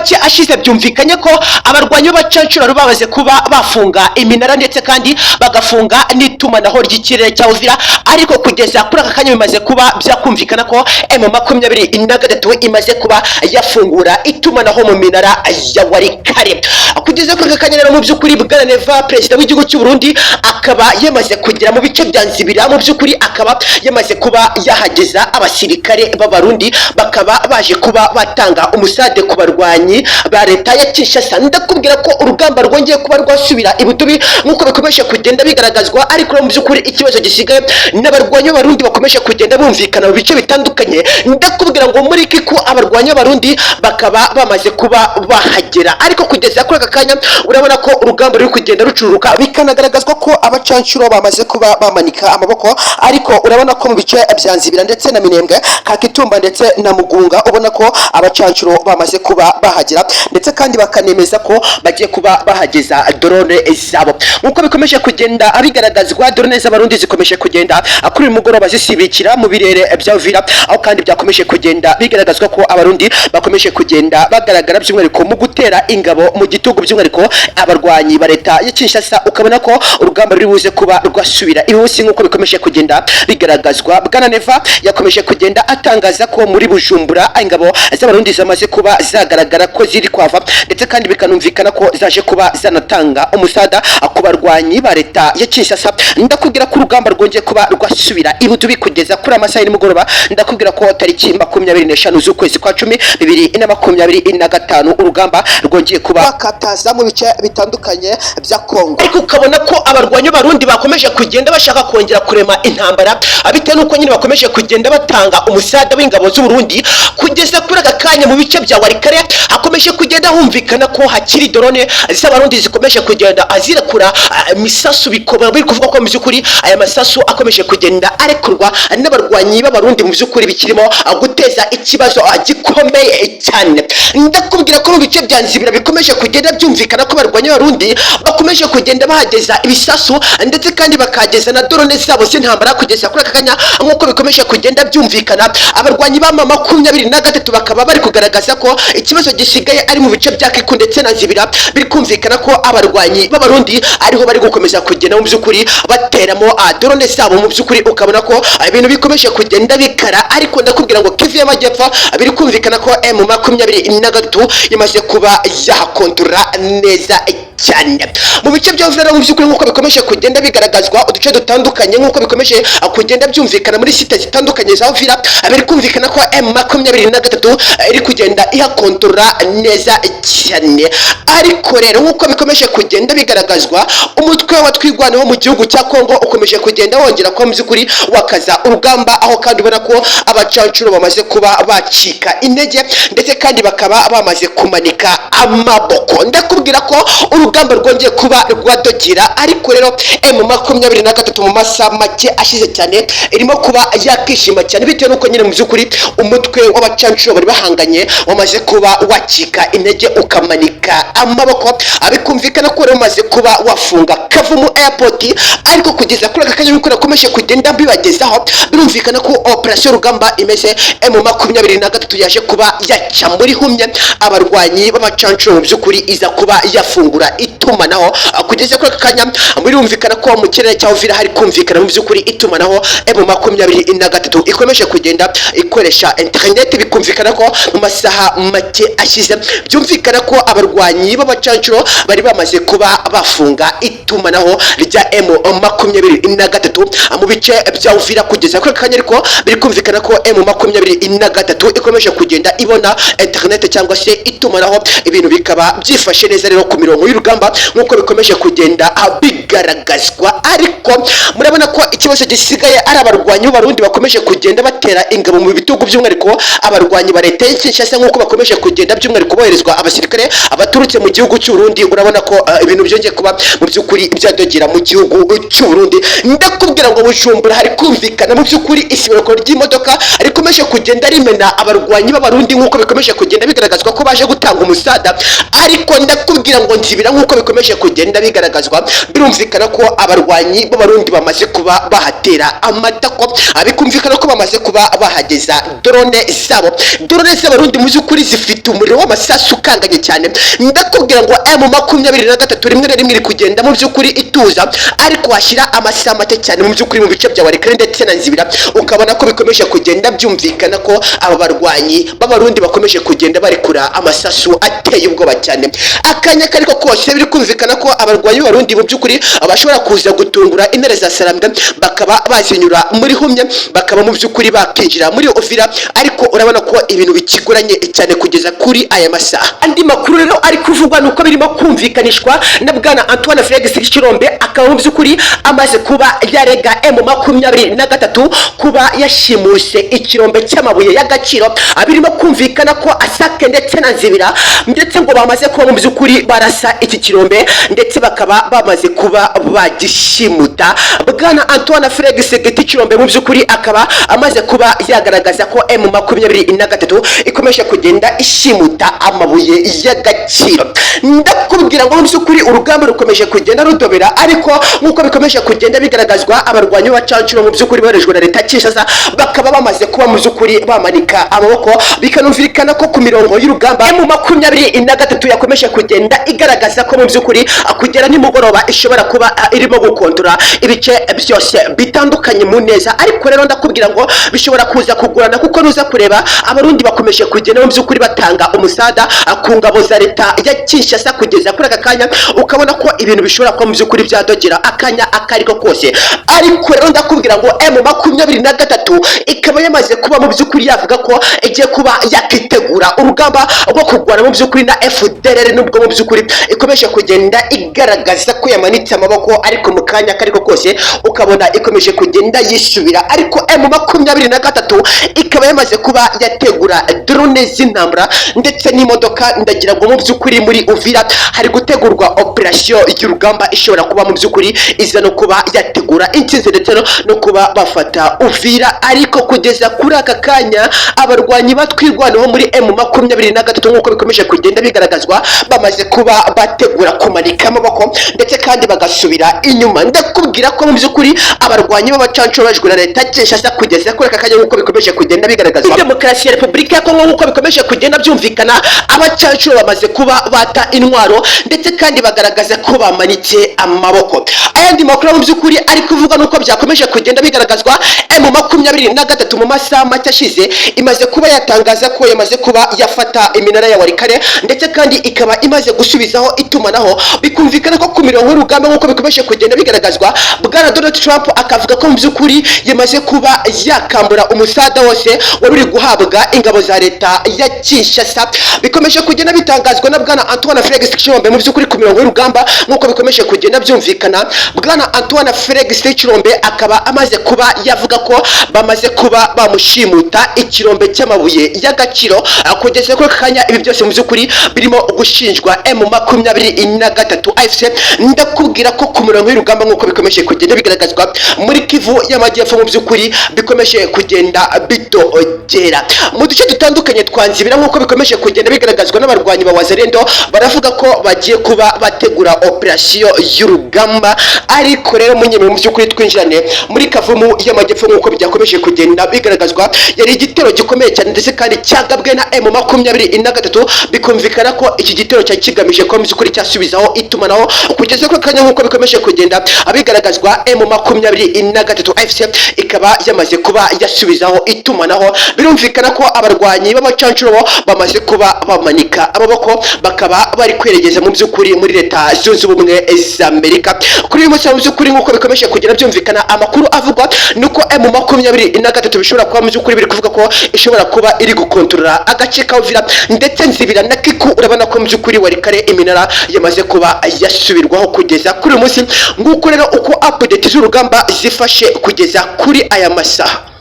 make ashize byumvikanye ko abarwanyi b'abacancuro babaze kuba bafunga iminara ndetse kandi bagafunga n'itumanaho ry'ikirere cya Uvira, ariko kugeza kuri aka kanya bimaze kuba byakumvikana ko M23 imaze kuba yafungura itumanaho mu minara ya Warikare. Kugeza kuri aka kanya rero mu by'ukuri Bwana Neva, perezida w'igihugu cy'u Burundi, akaba yamaze kugera mu bice bya Nzibira, mu by'ukuri akaba yamaze kuba yahageza abasirikare b'abarundi bakaba baje kuba batanga umusade ku barwanyi ba leta ya Kinshasa. Ndakubwira ko urugamba rwongeye kuba rwasubira ibutubi nk'uko bikomeje kugenda bigaragazwa, ariko mu by'ukuri ikibazo gisigaye n'abarwanyi b'abarundi bakomeje kugenda bumvikana mu bice bitandukanye. Ndakubwira ngo muri kiku abarwanyi b'abarundi bakaba bamaze kuba bahagera, ariko kugeza kuri aka kanya urabona ko urugamba ruri kugenda rucururuka, bikanagaragazwa ko abacancuro bamaze kuba bamanika amaboko, ariko urabona ko mu bice bya Nzibira ndetse na Minembwe, Kakitumba ndetse na Mugunga ubona ko abacancuro bamaze kuba bahagera, ndetse kandi bakanemeza ko bagiye kuba bahageza drone zabo. Nkuko bikomeje kugenda abigaragazwa, drone z'abarundi zikomeje kugenda kuri uyu mugoroba zisibikira mu birere bya Uvira, aho kandi byakomeje kugenda bigaragazwa ko abarundi bakomeje kugenda bagaragara by'umwihariko mu gutera ingabo mu gitugu, by'umwihariko abarwanyi ba leta ya Kinshasa. Ukabona ko urugamba ruri buze kuba rwasubira ibusi nkuko bikomeje kugenda bigaragazwa. Bwana Neva yakomeje kugenda atangaza ko muri Bujumbura ingabo z'abarundi zamaze kuba zagaragara ko ziri kwava, ndetse kandi bikanumvikana ko zaje kuba zanatanga umusada ku barwanyi ba leta ya Kinshasa. Ndakubwira ko urugamba rwongeye kuba rwasubira ibutubi kugeza kuri amasaha y'umugoroba. Ndakubwira ko tariki 25 z'ukwezi kwa 10 2025 urugamba rwongeye kuba bakataza mu bice bitandukanye bya Kongo, ariko ukabona ko abarwanyi b'abarundi bakomeje kugenda bashaka kongera kurema intambara, bitewe nuko nyine bakomeje kugenda batanga umusada w'ingabo z'u Burundi. Kugeza kuri aka kanya mu bice bya Warikare hakomeje kugenda humvikana ko hakiri drone z'abarundi zikomeje kugenda azirekura misasu, bikoba biri kuvuga ko mu by'ukuri aya masasu akomeje kugenda arekurwa n'abarwanyi b'abarundi, mu by'ukuri bikirimo guteza ikibazo gikomeye cyane. Ndakubwira ko mu bice bya Nzibira bikomeje kugenda byumvikana ko abarwanyi b'abarundi bakomeje kugenda bahageza ibisasu, ndetse kandi bakageza na drone zabo z'intambara. Kugeza kuri aka kanya nk'uko bikomeje kugenda byumvikana, abarwanyi ba M23 bakaba bari kugaragaza ko ikibazo gisigaye ari mu bice bya Kiku ndetse na Nzibira. Biri kumvikana ko abarwanyi b'abarundi ariho bari gukomeza kugenda mu by'ukuri bateramo drone zabo. Mu by'ukuri ukabona ko ibintu bikomeje kugenda bikara, ariko ndakubwira ngo Kivu y'Amajyepfo biri kumvikana ko M23 imaze kuba yahakontorora neza cyane mu bice bya Uvira. Mu by'ukuri nk'uko bikomeje kugenda bigaragazwa uduce dutandukanye, nk'uko bikomeje kugenda byumvikana muri site zitandukanye za Uvira, biri kumvikana ko M23 iri kugenda ihakontorora neza cyane. Ariko rero nk'uko bikomeje kugenda bigaragazwa, umutwe wa twigwanaho mu gihugu cya Kongo ukomeje kugenda wongera ko mu by'ukuri wakaza urugamba, aho kandi ubona ko abacancuro bamaze kuba bacika intege, ndetse kandi bakaba bamaze kumanika amaboko. Ndakubwira ko urugamba rwongeye kuba rwadogera, ariko rero M23 mu masaha make ashize cyane irimo kuba yakishima cyane, bitewe nuko nyine mu by'ukuri umutwe w'abacancuro bari bahanganye wamaze kuba wacika intege ukamanika amaboko. Abikumvikana ko rero umaze kuba wafunga Kavumu airport, ariko kugeza kuri aka kanya nuko nakomeje kugenda bibagezaho, birumvikana ko operation rugamba imeze. M23 yaje kuba yaca muri humye abarwanyi b'abacancuro, mu by'ukuri iza kuba yafungura itumanaho. Kugeza kuri aka kanya birumvikana ko mu kirere cya Uvira hari kumvikana mu by'ukuri itumanaho. M23 ikomeje kugenda ikoresha internet, bikumvikana ko mu masaha make ashize byumvikana ko abarwanyi b'abacancuro bari bamaze kuba bafunga itumanaho rya M23 mu bice bya Uvira. Kugeza kuri aka kanya ariko biri kumvikana ko M23 ikomeje kugenda ibona internet cyangwa se itumanaho, ibintu bikaba byifashe neza rero ku mirongo y'urugamba nk'uko bikomeje kugenda bigaragazwa. Ariko murabona ko ikibazo gisigaye ari abarwanyi b'abarundi bakomeje kugenda batera ingabo mu bitugu, by'umwihariko abarwanyi ba leta ya Kinshasa, nk'uko bakomeje kugenda by'umwihariko boherezwa abasirikare abaturutse mu gihugu cy'u Burundi. Urabona ko ibintu byongeye kuba mu by'ukuri byadogera mu gihugu cy'u Burundi. Ndakubwira ngo Bujumbura hari kumvikana mu by'ukuri isibirako ry'imodoka rikomeje kugenda rimena abarwanyi b'abarundi nk'uko bikomeje kugenda bigaragazwa ko baje gutanga umusada, ariko ndakubwira ngo nzibira nk'uko bikomeje kugenda bigaragazwa birumvikana ko abarwanyi b'abarundi bamaze kuba bahatera amatako, bikumvikana ko bamaze kuba bahageza drone z'abarundi mu by'ukuri zifite umuriro w'amasasu ukanganye cyane. Ndakubwira ngo M23 rimwe na rimwe iri kugenda mu by'ukuri ituza, ariko washyira amasaha make cyane mu by'ukuri mu bice bya Walikare ndetse na Nzibira, ukabona ko bikomeje kugenda byumvikana ko aba barwanyi b'abarundi bakomeje kugenda barekura amasasu ateye ubwoba cyane. Akanya kariko kose biri kumvikana ko abarwanyi b'abarundi mu by'ukuri bashobora kuza gutungura intare za Sarambwe, bakaba bazinyura muri Humye, bakaba mu by'ukuri bakinjira muri Uvira, ariko urabona ko ibintu bikiguranye cyane kugeza kuri aya masaha. Andi makuru rero ari kuvugwa nuko birimo kumvikanishwa na bwana Antoine Felix Kirombe, akaba mu by'ukuri amaze kuba yarega M23 kuba yashimuse ikirombe cy'amabuye y'agaciro. Birimo kumvikana ko Asake ndetse na Nzibira ndetse ngo bamaze kuba mu by'ukuri barasa iki kirombe ndetse bakaba bamaze kuba bagishimuta. Bwana Antoine Felix Kirombe mu by'ukuri akaba amaze kuba yagaragaza ko M23 ikomeje kugenda ishimuta amabuye y'agaciro. Ndakubwira ngo mu by'ukuri urugamba rukomeje kugenda rudobera, ariko nk'uko bikomeje kugenda bigaragazwa abarwanyi b'abacancuro mu by'ukuri barejwe na leta Kinshasa, bakaba bamaze kuba mu by'ukuri bamanika amaboko, bikanumvikana ko ku mirongo y'urugamba M23 yakomeje kugenda igaragaza ko mu by'ukuri kugera nimugoroba ishobora kuba irimo gukontora ibice byose bitandukanye mu neza. Ariko rero ndakubwira ngo bishobora kuza kugurana, kuko nuza kureba abarundi bakomeje kugenda mu by'ukuri batanga umusada ku ngabo za leta ya Kinshasa kugeza kuri aka kanya, ukabona ko ibintu bishobora kuba mu by'ukuri byadogera akanya akariko kose. Ariko rero ndakubwira ngo M23 ikaba yamaze kuba mu by'ukuri yavuga ko igiye kuba yakitegura urugamba rwo kurwana mu by'ukuri na FDLR, nubwo mu by'ukuri ikomeje kugenda igaragaza ko yamanitse amaboko, ariko mu kanya kariko kose ukabona ikomeje kugenda yisubira. Ariko M23 ikaba yamaze kuba yategura drone z'intambara ndetse n'imodoka. Ndagira ngo mu by'ukuri muri Uvira hari gutegurwa operation y'urugamba ishobora kuba mu by'ukuri iza no kuba yategura intsinzi ndetse no kuba bafata Uvira. Ariko kugeza kuri aka kanya abarwanyi batwirwanaho muri M23 nk'uko bikomeje kugenda bigaragazwa bamaze kuba bategura kumanika amaboko ndetse kandi bagasubira inyuma. Ndakubwira ko mu by'ukuri abarwanyi b'abacancuro bajwe na leta Kinshasa kugeza kuri aka kanya nk'uko bikomeje kugenda bigaragazwa Demokarasi ya Repubulika ya Kongo nk'uko bikomeje kugenda byumvikana, abacancuro bamaze kuba bata intwaro ndetse kandi bagaragaza ko bamanitse amaboko. Ayandi makuru mu by'ukuri ari kuvuga nuko byakomeje kugenda bigaragazwa M23 mu masaha make ashize imaze kuba yatangaza ko yamaze kuba yafata iminara ya Walikare ndetse kandi ikaba imaze gusubizaho itumanaho. Bikumvikana ko ku mirongo y'urugamba nk'uko bikomeje kugenda bigaragazwa, bwana Donald Trump akavuga ko mu by'ukuri yamaze kuba yakambura umusada wose wari uri guhabwa ingabo za leta ya Kinshasa. Bikomeje kugenda bitangazwa na bwana Antoine Felix Kirombe mu by'ukuri ku mirongo y'urugamba nk'uko bikomeje kugenda byumvikana. Bwana Antoine Felix Kirombe akaba amaze kuba yavuga ko bamaze kuba bamushimuta ikirombe cy'amabuye y'agaciro. Kugeza kuri kanya ibi byose mu by'ukuri birimo gushinjwa M23 AFC. Ndakubwira ko ku mirongo y'urugamba nk'uko bikomeje kugenda bigaragazwa muri Kivu y'Amajyepfo mu by'ukuri bikomeje kugenda bitogera mu duce dutandukanye twanzibira nk'uko bikomeje kugenda bigaragazwa n'abarwanyi ba Wazalendo. Baravuga ko bagiye kuba bategura operation y'urugamba. Ariko rero munyemeye mu by'ukuri twinjirane muri Kavumu y'Amajyepfo nk'uko byakomeje kugenda bigaragazwa, yari igitero gikomeye cyane ndetse kandi cyagabwe na M23. Bikumvikana ko iki gitero cyari kigamije ko mu by'ukuri cyasubizaho itumanaho kugeza ko kanya nk'uko bikomeje kugenda abigaragazwa. M23 AFC ikaba yamaze kuba yasubizaho itumanaho. Birumvikana ko abarwanyi b'abacancuro bamaze kuba bamanika amaboko, bakaba bari kweregeza mu by'ukuri muri leta zunze ubumwe za Amerika. Kuri uyu munsi mu by'ukuri nk'uko bikomeje kugenda byumvikana, amakuru avugwa nuko M23 bishobora kuba mu by'ukuri biri kuvuga ko ishobora kuba iri gukontorora agace ka Uvira ndetse Nzibira na Kiku. Urabona ko mu by'ukuri Walikare iminara yamaze kuba yasubirwaho kugeza kuri uyu munsi. Nguko rero uko update z'urugamba zifashe kugeza kuri aya masaha.